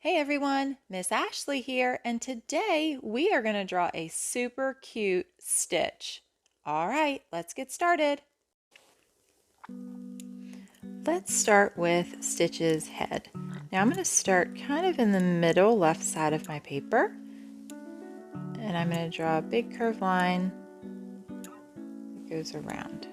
Hey everyone, Miss Ashley here, and today we are going to draw a super cute stitch. All right, let's get started. Let's start with Stitch's head. Now I'm going to start kind of in the middle left side of my paper, and I'm going to draw a big curved line that goes around.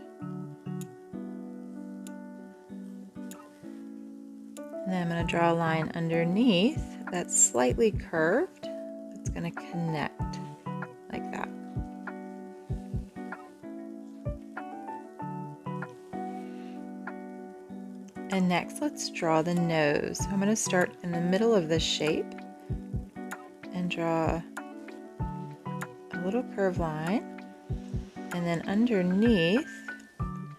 And then I'm going to draw a line underneath that's slightly curved. It's going to connect like that. And next, let's draw the nose. I'm going to start in the middle of the shape and draw a little curved line. And then underneath,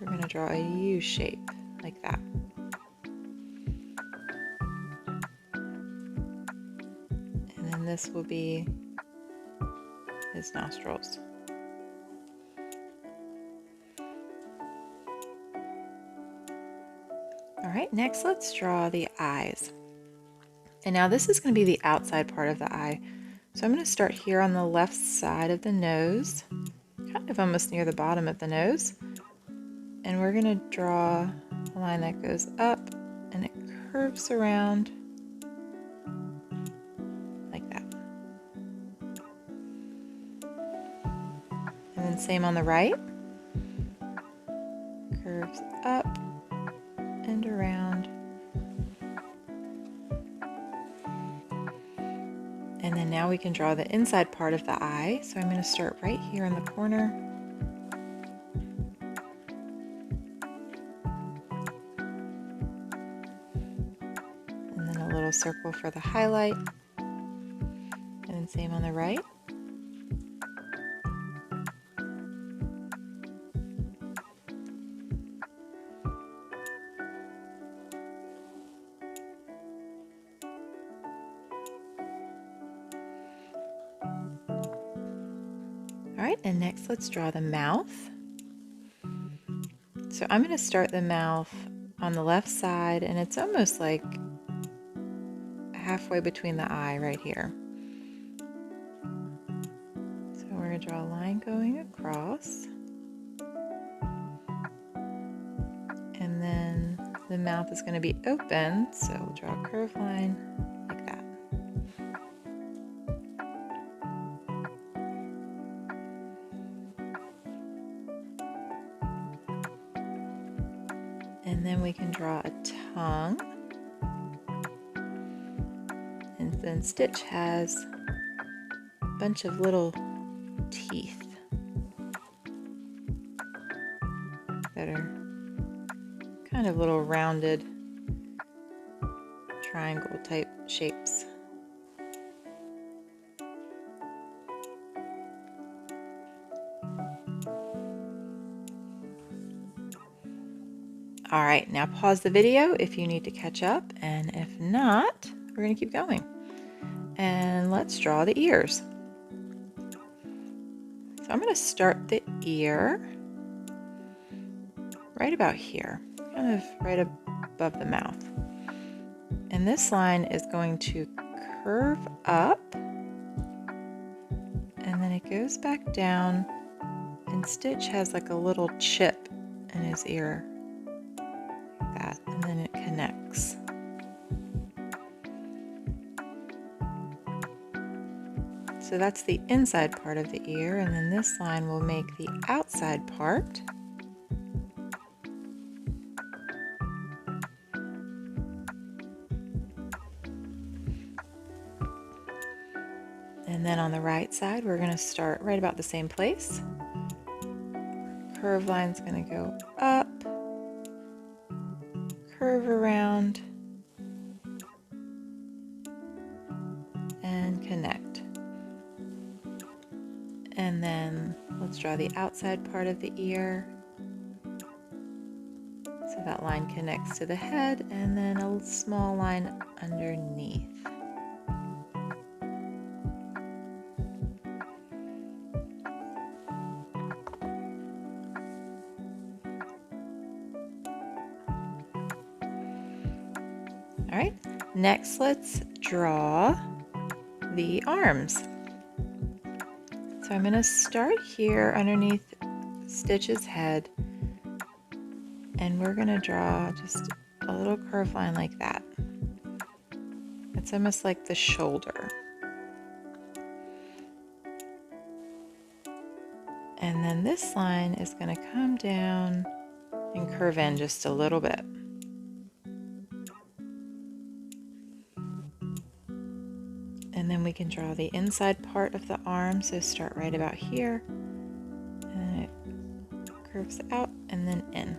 we're going to draw a U shape like that. And then this will be his nostrils. All right, next let's draw the eyes. And now this is going to be the outside part of the eye. So I'm going to start here on the left side of the nose, kind of almost near the bottom of the nose. And we're going to draw a line that goes up and it curves around like that. And then same on the right. Curves up and around. And then now we can draw the inside part of the eye. So I'm going to start right here in the corner. And then a little circle for the highlight. And then same on the right. All right, and next let's draw the mouth. So I'm going to start the mouth on the left side, and it's almost like halfway between the eye right here. So we're going to draw a line going across. And then the mouth is going to be open, so we'll draw a curved line like that. And then we can draw a tongue. And then Stitch has a bunch of little teeth that are kind of little rounded triangle type shapes. All right, now pause the video if you need to catch up, and if not, we're going to keep going. And let's draw the ears. So I'm going to start the ear right about here, kind of right above the mouth. And this line is going to curve up, and then it goes back down, and Stitch has like a little chip in his ear. That, and then it connects. So that's the inside part of the ear, and then this line will make the outside part. And then on the right side, we're going to start right about the same place. Curve line's going to go up, curve around, and connect. And then let's draw the outside part of the ear. So that line connects to the head, and then a small line underneath. All right, Next, let's draw the arms. So I'm going to start here underneath Stitch's head, and we're going to draw just a little curved line like that. It's almost like the shoulder. And then this line is going to come down and curve in just a little bit. And then we can draw the inside part of the arm, so start right about here, and it curves out and then in.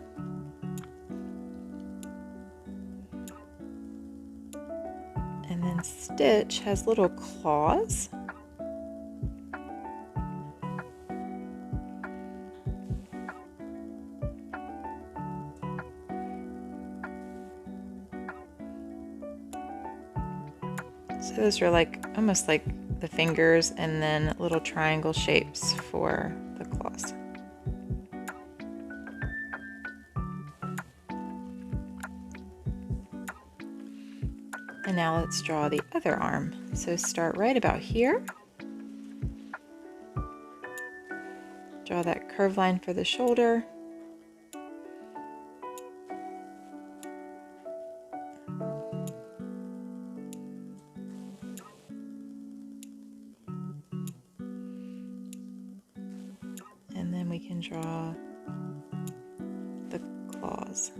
And then Stitch has little claws. So those are like almost like the fingers, and then little triangle shapes for the claws. And now let's draw the other arm. So start right about here. Draw that curved line for the shoulder. And then we can draw the claws.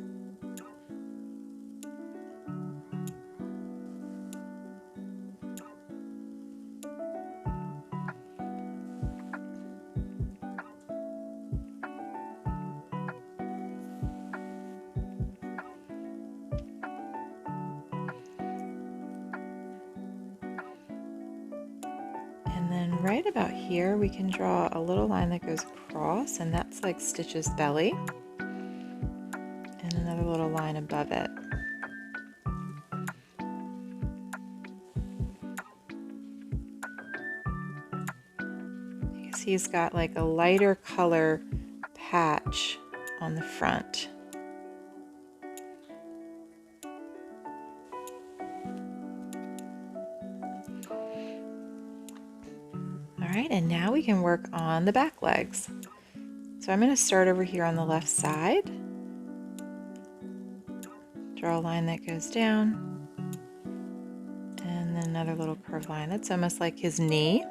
And then right about here we can draw a little line that goes across, and that's like Stitch's belly. And another little line above it. Because he's got like a lighter color patch on the front. Alright, and now we can work on the back legs. So I'm going to start over here on the left side. Draw a line that goes down. And then another little curved line. That's almost like his knee.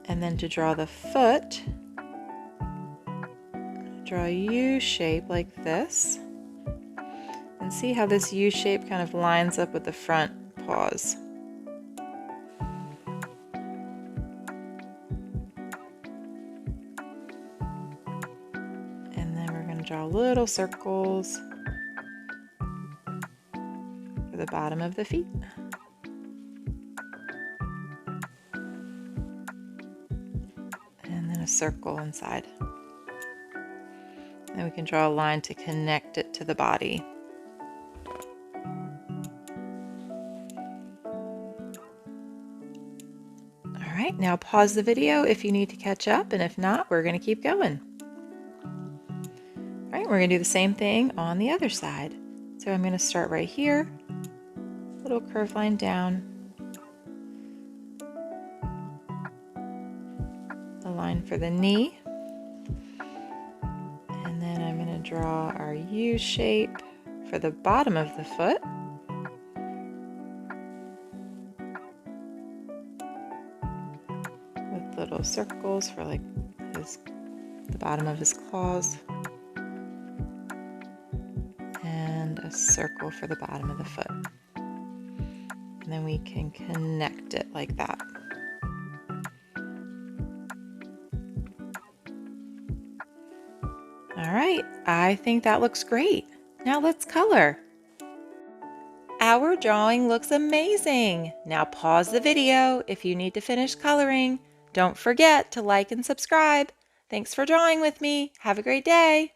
And then to draw the foot, draw a U shape like this. And see how this U shape kind of lines up with the front paws. Draw little circles for the bottom of the feet. And then a circle inside. And we can draw a line to connect it to the body. All right, now pause the video if you need to catch up, and if not, we're going to keep going. All right, we're going to do the same thing on the other side. So I'm going to start right here, little curved line down, a line for the knee, and then I'm going to draw our U shape for the bottom of the foot. With little circles for like the bottom of his claws. A circle for the bottom of the foot. And then we can connect it like that. All right, I think that looks great. Now let's color. Our drawing looks amazing. Now pause the video if you need to finish coloring. Don't forget to like and subscribe. Thanks for drawing with me. Have a great day.